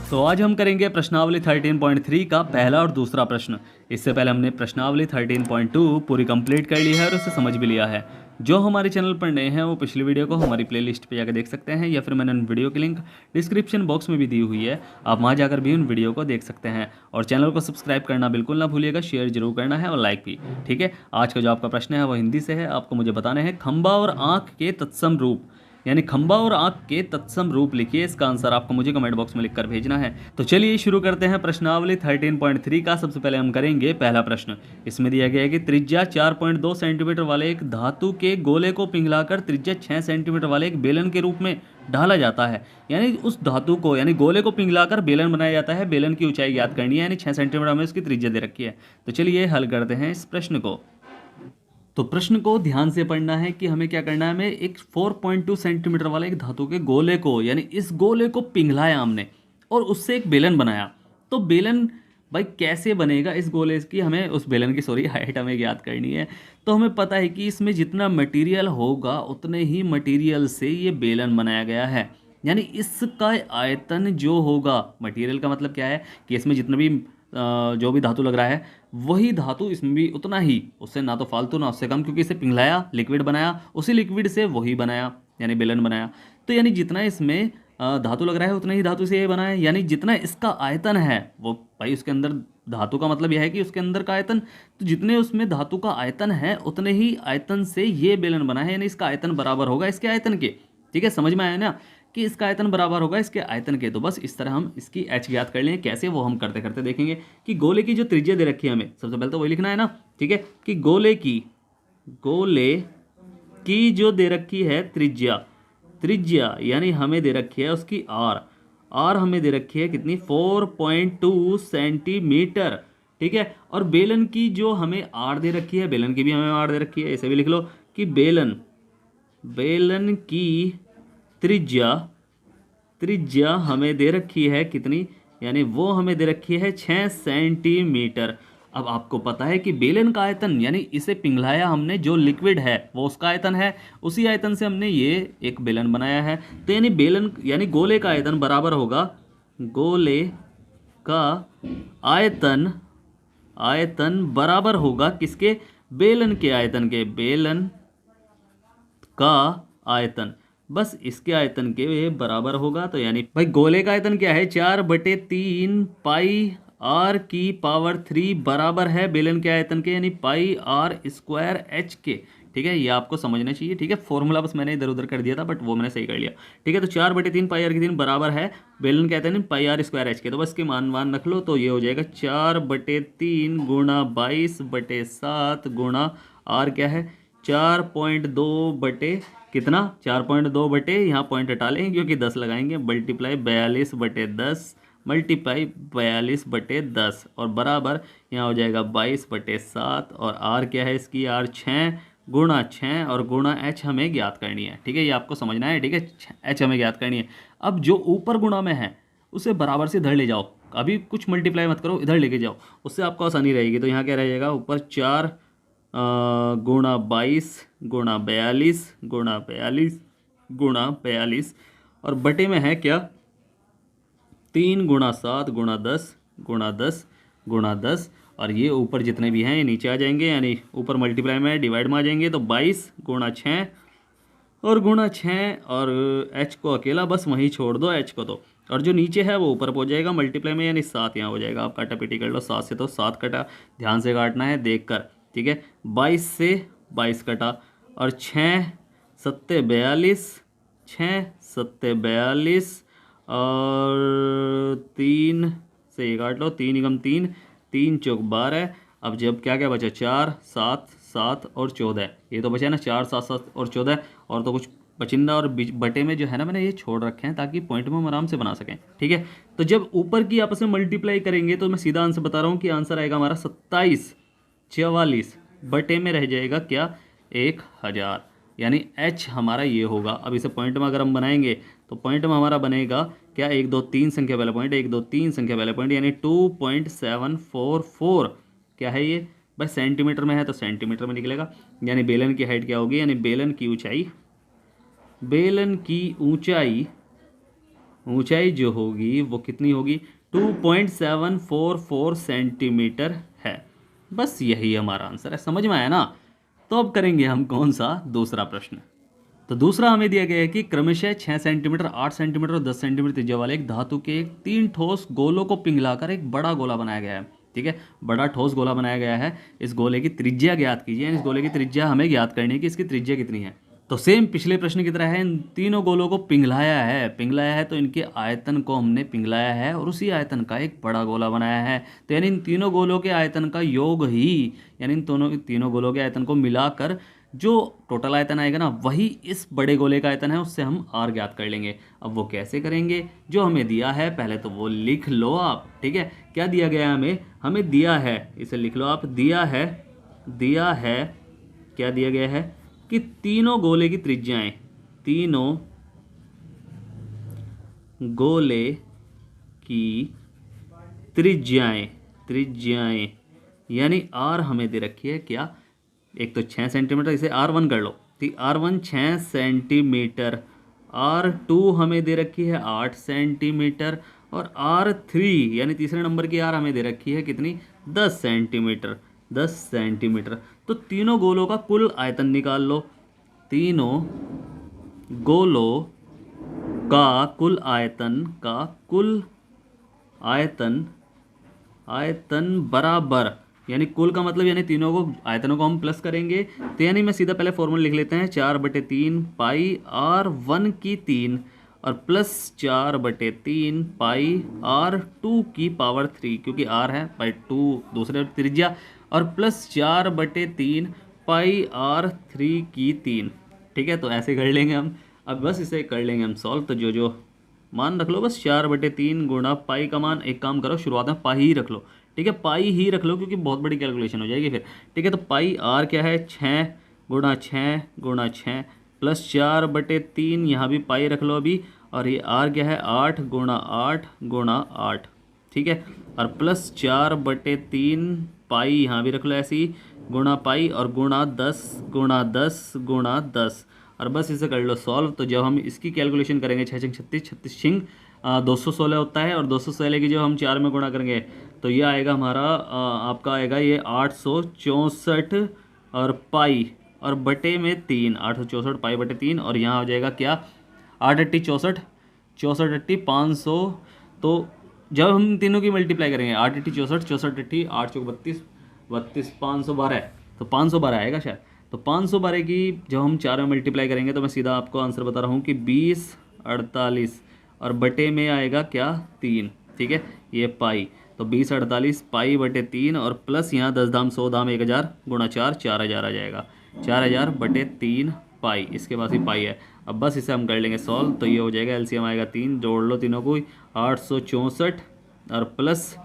तो आज हम करेंगे प्रश्नावली 13.3 का पहला और दूसरा प्रश्न। इससे पहले हमने प्रश्नावली 13.2 पूरी कंप्लीट कर ली है और उसे समझ भी लिया है। जो हमारे चैनल पर नए हैं वो पिछली वीडियो को हमारी प्लेलिस्ट पे जाकर देख सकते हैं, या फिर मैंने उन वीडियो की लिंक डिस्क्रिप्शन बॉक्स में भी दी हुई है, आप वहाँ जाकर भी उन वीडियो को देख सकते हैं। और चैनल को सब्सक्राइब करना बिल्कुल ना भूलिएगा, शेयर जरूर करना है और लाइक भी। ठीक है, आज का जो आपका प्रश्न है वो हिंदी से है। आपको मुझे बताने हैं खंबा और आँख के तत्सम रूप, यानी खंबा और आँख के तत्सम रूप लिखिए। इसका आंसर आपको मुझे कमेंट बॉक्स में लिखकर भेजना है। तो चलिए शुरू करते हैं प्रश्नावली 13.3 का। सबसे पहले हम करेंगे पहला प्रश्न। इसमें दिया गया है कि त्रिज्या 4.2 सेंटीमीटर वाले एक धातु के गोले को पिघलाकर त्रिज्या 6 सेंटीमीटर वाले एक बेलन के रूप में ढाला जाता है। यानी उस धातु को, यानी गोले को पिघलाकर बेलन बनाया जाता है। बेलन की ऊंचाई याद करनी है, यानी 6 सेंटीमीटर में उसकी त्रिज्या दे रखी है। तो चलिए हल करते हैं इस प्रश्न को। तो प्रश्न को ध्यान से पढ़ना है कि हमें क्या करना है। हमें एक 4.2 सेंटीमीटर वाले एक धातु के गोले को, यानी इस गोले को पिघलाया हमने और उससे एक बेलन बनाया। तो बेलन भाई कैसे बनेगा इस गोले की, हमें उस बेलन की हाइट हमें याद करनी है। तो हमें पता है कि इसमें जितना मटेरियल होगा उतने ही मटेरियल से ये बेलन बनाया गया है। यानी इसका आयतन जो होगा, मटेरियल का मतलब क्या है कि इसमें जितना भी जो भी धातु लग रहा है वही धातु इसमें भी उतना ही, उससे ना तो फालतू ना उससे कम, क्योंकि इसे पिघलाया, लिक्विड बनाया, उसी लिक्विड से वही बनाया, यानी बेलन बनाया। तो यानी जितना इसमें धातु लग रहा है उतना ही धातु से ये बना है। यानी जितना इसका आयतन है वो, भाई उसके अंदर धातु का मतलब यह है कि उसके अंदर का आयतन, तो जितने उसमें धातु का आयतन है उतने ही आयतन से ये बेलन बना है। यानी इसका आयतन बराबर होगा इसके आयतन के। ठीक है, समझ में आया ना कि इसका आयतन बराबर होगा इसके आयतन के। तो बस इस तरह हम इसकी एच ज्ञात कर लें। कैसे, वो हम करते करते देखेंगे। कि गोले की जो त्रिज्या दे रखी है हमें, सबसे पहले तो वही लिखना है ना। ठीक है, कि गोले की जो दे रखी है त्रिज्या, त्रिज्या यानी हमें दे रखी है उसकी आर हमें दे रखी है कितनी, 4.2 सेंटीमीटर। ठीक है, और बेलन की जो हमें आर दे रखी है, बेलन की भी हमें आर दे रखी है, इसे भी लिख लो कि बेलन की त्रिज्या हमें दे रखी है कितनी, यानी वो हमें दे रखी है 6 सेंटीमीटर। अब आपको पता है कि बेलन का आयतन, यानी इसे पिघलाया हमने, जो लिक्विड है वो उसका आयतन है, उसी आयतन से हमने ये एक बेलन बनाया है। तो यानी बेलन, यानी गोले का आयतन बराबर होगा, गोले का आयतन बराबर होगा किसके, बेलन के आयतन के। बेलन का आयतन बस इसके आयतन के बराबर होगा। तो यानी भाई गोले का आयतन क्या है, 4/3 पाई आर की पावर 3 बराबर है बेलन के आयतन के, यानी पाई आर स्क्वायर एच के। ठीक है, ये आपको समझना चाहिए। ठीक है, फॉर्मूला बस मैंने इधर उधर कर दिया था, बट वो मैंने सही कर लिया। ठीक है, तो 4/3 पाई आर की 3 बराबर है बेलन के आयतन पाई आर स्क्वायर एच के। तो बस के मान रख लो, तो ये हो जाएगा 4/3 गुणा 22/7 गुणा आर क्या है 4.2 बटे कितना, 4.2 बटे, यहाँ पॉइंट हटा लेंगे क्योंकि 10 लगाएंगे, मल्टीप्लाई 42/10 मल्टीप्लाई 42/10 और बराबर यहाँ हो जाएगा 22/7। और आर क्या है इसकी, आर 6 गुणा 6 और गुणा एच हमें ज्ञात करनी है। ठीक है, ये आपको समझना है। ठीक है, एच हमें ज्ञात करनी है। अब जो ऊपर गुणा में है उसे बराबर से इधर ले जाओ, अभी कुछ मल्टीप्लाई मत करो, इधर लेके जाओ, उससे आपको आसानी रहेगी। तो यहाँ क्या रहेगा, ऊपर 4 गुणा 22 गुणा 42 गुणा 42 गुणा 42 और बटे में है क्या, 3 गुणा 7 गुणा 10 गुणा 10 गुणा 10। और ये ऊपर जितने भी हैं ये नीचे आ जाएंगे, यानी ऊपर मल्टीप्लाई में डिवाइड में आ जाएंगे। तो 22 गुणा 6 और गुणा 6 और एच को अकेला बस वहीं छोड़ दो, एच को तो, और जो नीचे है वो ऊपर पहुंच जाएगा मल्टीप्लाई में, यानी 7 यहाँ हो जाएगा। आप काटा पीटी कर लो, 7 से तो 7 कटा, ध्यान से काटना है देख कर। ठीक है, 22 से 22 कटा और 6 सत्ते 42, 6 सत्ते 42 और 3 से ये काट लो, 3 एकम 3, 3 चौक 12। अब जब क्या क्या बचा, 4 7 7 और 14, ये तो बचा है ना, 4 7 7 और 14, और तो कुछ बचिंदा और बटे में जो है ना मैंने ये छोड़ रखे हैं ताकि पॉइंट में हम आराम से बना सकें। ठीक है, तो जब ऊपर की आपस में मल्टीप्लाई करेंगे तो मैं सीधा आंसर बता रहा हूँ कि आंसर आएगा हमारा 2744 बटे में रह जाएगा क्या, 1000, यानी एच हमारा ये होगा। अब इसे पॉइंट में अगर हम बनाएंगे तो पॉइंट में हमारा बनेगा क्या, 1 2 3 संख्या वाला पॉइंट, 1 2 3 संख्या वाला पॉइंट, यानी 2.744 क्या है ये भाई, सेंटीमीटर में है तो सेंटीमीटर में निकलेगा। यानी बेलन की हाइट क्या होगी, यानी बेलन की ऊंचाई ऊंचाई जो होगी वो कितनी होगी, 2.744 सेंटीमीटर है। बस यही हमारा आंसर है। समझ में आया ना। तो अब करेंगे हम कौन सा, दूसरा प्रश्न। तो दूसरा हमें दिया गया है कि क्रमशः 6 सेंटीमीटर, 8 सेंटीमीटर और 10 सेंटीमीटर त्रिज्या वाले एक धातु के 3 ठोस गोलों को पिघलाकर एक बड़ा गोला बनाया गया है। ठीक है, बड़ा ठोस गोला बनाया गया है। इस गोले की त्रिज्या ज्ञात कीजिए। इस गोले की त्रिज्या हमें ज्ञात करनी है कि इसकी त्रिज्या कितनी है। तो सेम पिछले प्रश्न की तरह है, इन तीनों गोलों को पिघलाया है। पिघलाया है तो इनके आयतन को हमने पिघलाया है और उसी आयतन का एक बड़ा गोला बनाया है। तो यानी इन तीनों गोलों के आयतन का योग ही, यानी इन तीनों गोलों के आयतन को मिलाकर जो टोटल आयतन आएगा ना, वही इस बड़े गोले का आयतन है। उससे हम आर ज्ञात कर लेंगे। अब वो कैसे करेंगे, जो हमें दिया है पहले तो वो लिख लो आप। ठीक है, क्या दिया गया है हमें, हमें दिया है, इसे लिख लो आप। दिया है क्या दिया गया है कि तीनों गोले की त्रिज्याएं, तीनों गोले की त्रिज्याएं यानी आर हमें दे रखी है क्या, एक तो 6 सेंटीमीटर, इसे R1 कर लो। ठीक, R1 6 सेंटीमीटर, R2 हमें दे रखी है 8 सेंटीमीटर और R3 यानी तीसरे नंबर की R हमें दे रखी है कितनी, 10 सेंटीमीटर। 10 सेंटीमीटर। तो तीनों गोलों का कुल आयतन निकाल लो। तीनों गोलों का कुल आयतन बराबर, यानी कुल का मतलब यानी तीनों को आयतनों को हम प्लस करेंगे। तो यानी मैं सीधा पहले फॉर्मूला लिख लेते हैं, 4/3 पाई R1 की 3 और प्लस 4/3 पाई R2 की पावर 3, क्योंकि R है बाई 2 दूसरे त्रिज्या, और प्लस 4/3 पाई R3 की 3। ठीक है, तो ऐसे कर लेंगे हम। अब बस इसे कर लेंगे हम सॉल्व। तो जो मान रख लो बस, 4/3 गुणा पाई का मान, एक काम करो शुरुआत में पाई ही रख लो। ठीक है, पाई ही रख लो क्योंकि बहुत बड़ी कैलकुलेशन हो जाएगी फिर। ठीक है, तो पाई आर क्या है, 6 गुणा 6 प्लस 4/3, यहाँ भी पाई रख लो अभी। और ये आर क्या है, 8 गुणा 8। ठीक है, और प्लस 4/3 पाई यहाँ भी रख लो ऐसे ही, गुणा पाई और गुणा 10 और बस इसे कर लो सॉल्व। तो जब हम इसकी कैलकुलेशन करेंगे, 6 6 36, 36 छिंग 216 होता है, और 216 की जब हम 4 में गुणा करेंगे तो ये आएगा हमारा आपका आएगा ये 864 और पाई और बटे में 3, 864 पाई बटे 3, और यहाँ हो जाएगा क्या, 8 8 64, 64 8 500। तो जब हम तीनों की मल्टीप्लाई करेंगे, 8 8 64, 64 8 8 चौक 32, 32 512, तो 512 आएगा शायद। तो 512 की जब हम 4 में मल्टीप्लाई करेंगे तो मैं सीधा आपको आंसर बता रहा हूँ कि 20 48 और बटे में आएगा क्या, 3। ठीक है, ये पाई, तो 20 48 पाई बटे 3 और प्लस यहाँ 10 धाम 100 धाम 1000 गुणा 4, 4000 आ जाएगा। 4000 बटे 3 पाई, इसके पास ही पाई है। अब बस इसे हम कर लेंगे सॉल्व। तो ये हो जाएगा, एलसीएम आएगा 3, जोड़ लो तीनों को, 864 और प्लस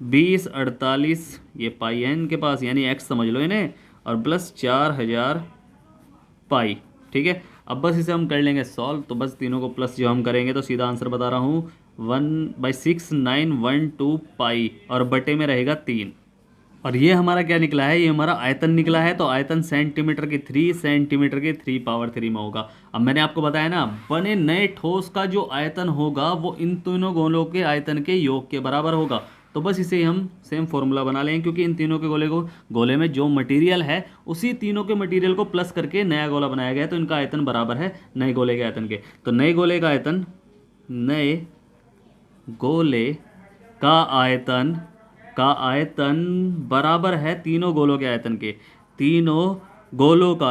20 48, ये पाई है इनके पास यानी एक्स समझ लो इन्हें, और प्लस 4000 पाई। ठीक है, अब बस इसे हम कर लेंगे सॉल्व। तो बस तीनों को प्लस जो हम करेंगे तो सीधा आंसर बता रहा हूँ, 1/6912 पाई और बटे में रहेगा 3। और ये हमारा क्या निकला है, ये हमारा आयतन निकला है। तो आयतन सेंटीमीटर के 3 सेंटीमीटर के 3 पावर 3 में होगा। अब मैंने आपको बताया ना, बने नए ठोस का जो आयतन होगा वो इन तीनों गोलों के आयतन के योग के बराबर होगा। तो बस इसे हम सेम फॉर्मूला बना लें, क्योंकि इन तीनों के गोले में जो मटेरियल है उसी तीनों के मटेरियल को प्लस करके नया गोला बनाया गया है। तो इनका आयतन बराबर है नए गोले के आयतन के। तो नए गोले का आयतन बराबर है तीनों गोलों के आयतन के। तीनों गोलों का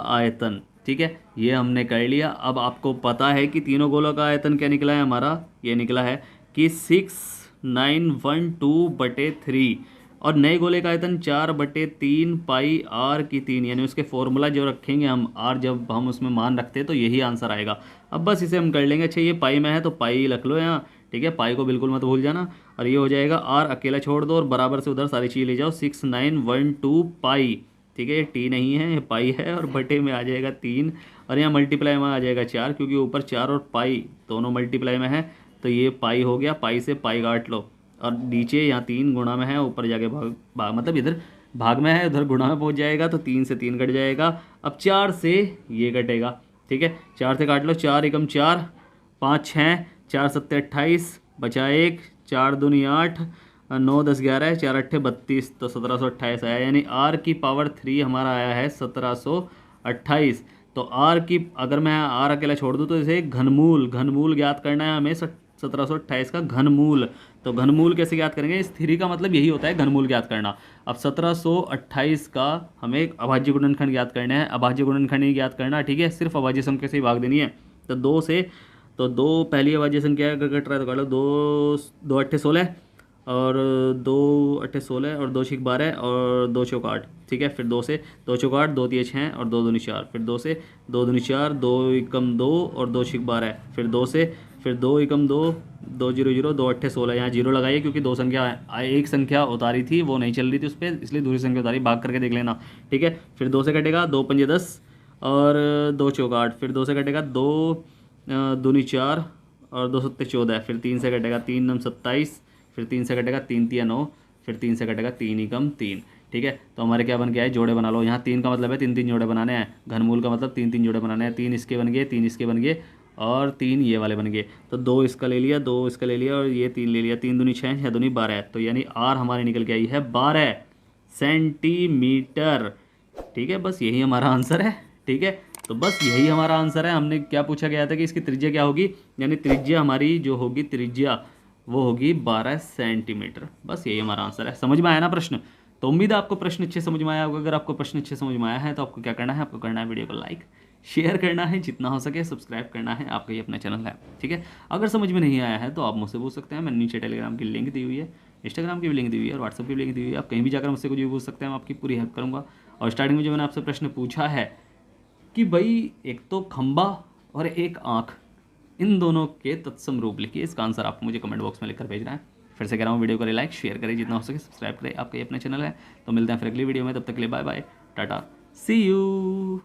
आयतन। ठीक है, ये हमने कर लिया। अब आपको पता है कि तीनों गोलों का आयतन क्या निकला है हमारा, ये निकला है कि 6912/3 और नए गोले का आयतन 4/3 पाई आर की 3, यानी उसके फॉर्मूला जो रखेंगे हम, आर जब हम उसमें मान रखते हैं तो यही आंसर आएगा। अब बस इसे हम कर लेंगे। अच्छा, ये पाई में है तो पाई रख लो यहाँ। ठीक है, पाई को बिल्कुल मत भूल जाना। और ये हो जाएगा, आर अकेला छोड़ दो और बराबर से उधर सारी चीज़ ले जाओ, 6912 पाई। ठीक है, ये टी नहीं है, ये पाई है, और बटे में आ जाएगा 3, और यहाँ मल्टीप्लाई में आ जाएगा 4, क्योंकि ऊपर 4 और पाई दोनों मल्टीप्लाई में है। तो ये पाई हो गया, पाई से पाई काट लो, और नीचे यहाँ 3 गुणा में है, ऊपर जाके भाग मतलब इधर भाग में है, उधर गुणा में पहुँच जाएगा, तो 3 से 3 कट जाएगा। अब 4 से ये कटेगा। ठीक है, 4 से काट लो, 4 एकम 4, 5 6, 4 7 28, बचा 1, 4 दूनी 8, 9 10 11, 4 8 32, तो 1728 आया, यानी आर की पावर 3 हमारा आया है 1728। तो आर की अगर मैं आर अकेला छोड़ दूँ तो इसे घनमूल ज्ञात करना है हमें 1728 का घनमूल। तो घनमूल कैसे ज्ञात करेंगे, इस थ्री का मतलब यही होता है घनमूल ज्ञात करना। अब 1728 का हमें अभाज्य गुणनखंड ज्ञात करना है, अभाज्य गुणनखंड ही ज्ञात करना, ठीक है, सिर्फ अभाज्य संख्या से ही भाग देनी है। तो 2 से, तो 2 पहली अभाज्य संख्या है, अगर कट रहा है तो काट लो, 2 8 16 और 2 8 16 और 2 6 12 और 2 चौक 8, ठीक है। फिर 2 से 2 चौक 8, 2 3 6 और 2 दूनी 4, फिर 2 से 2 दूनी 4, 2 एकम 2 और 2 6 12, फिर 2 से, फिर 2 एकम 2, 2 0 0, 2 8 16, यहाँ जीरो लगाइए क्योंकि दो संख्या, एक संख्या उतारी थी वो नहीं चल रही थी उस पर, इसलिए दूसरी संख्या उतारी, भाग करके देख लेना, ठीक है। फिर 2 से कटेगा 2 पंजे 10 और 2 चौक 8, फिर 2 से कटेगा 2 दूनी 4 और 2 सत्ते 14, फिर 3 से कटेगा 3 9 27, फिर 3 से कटेगा 3 3 9, फिर 3 से कटेगा 3 एकम 3, ठीक है। तो हमारे क्या बन गया है, जोड़े बना लो। यहाँ 3 का मतलब है 3 3 जोड़े बनाने हैं, घनमूल का मतलब 3 3 जोड़े बनाने हैं, 3 इसके बन गए, 3 इसके बन गए और 3 ये वाले बन गए। तो 2 इसका ले लिया, 2 इसका ले लिया और ये 3 ले लिया, 3 दूनी 6, 6 दूनी 12, तो यानी आर हमारी निकल के आई है 12 सेंटीमीटर, ठीक है। बस यही हमारा आंसर है, ठीक है। तो बस यही हमारा आंसर है। हमने क्या पूछा गया था कि इसकी त्रिज्या क्या होगी, यानी त्रिज्या हमारी जो होगी, त्रिज्या वो होगी 12 सेंटीमीटर। बस यही हमारा आंसर है। समझ में आया ना प्रश्न? तो उम्मीद है आपको प्रश्न अच्छे समझ में आया होगा। अगर आपको प्रश्न अच्छे समझ में आया है तो आपको क्या करना है, आपको करना है वीडियो को लाइक शेयर करना है, जितना हो सके सब्सक्राइब करना है, आपका ही अपना चैनल है, ठीक है। अगर समझ में नहीं आया है तो आप मुझसे पूछ सकते हैं, मैंने नीचे टेलीग्राम की लिंक दी हुई है, इंस्टाग्राम की भी लिंक दी हुई है और व्हाट्सअप की भी लिंक दी हुई है। आप कहीं भी जाकर मुझसे कुछ भी पूछ सकते हैं, मैं आपकी पूरी हेल्प करूँगा। और स्टार्टिंग में जो मैंने आपसे प्रश्न पूछा है कि भाई एक तो खंबा और एक आँख, इन दोनों के तत्सम रूप लिखिए, इसका आंसर आपको मुझे कमेंट बॉक्स में लिखकर भेजना है। फिर से कह रहा हूँ, वीडियो को लाइक शेयर करें, जितना हो सके सब्सक्राइब करें, आपका ये अपना चैनल है। तो मिलते हैं फिर अगली वीडियो में, तब तक के लिए बाय बाय, टाटा, सी यू।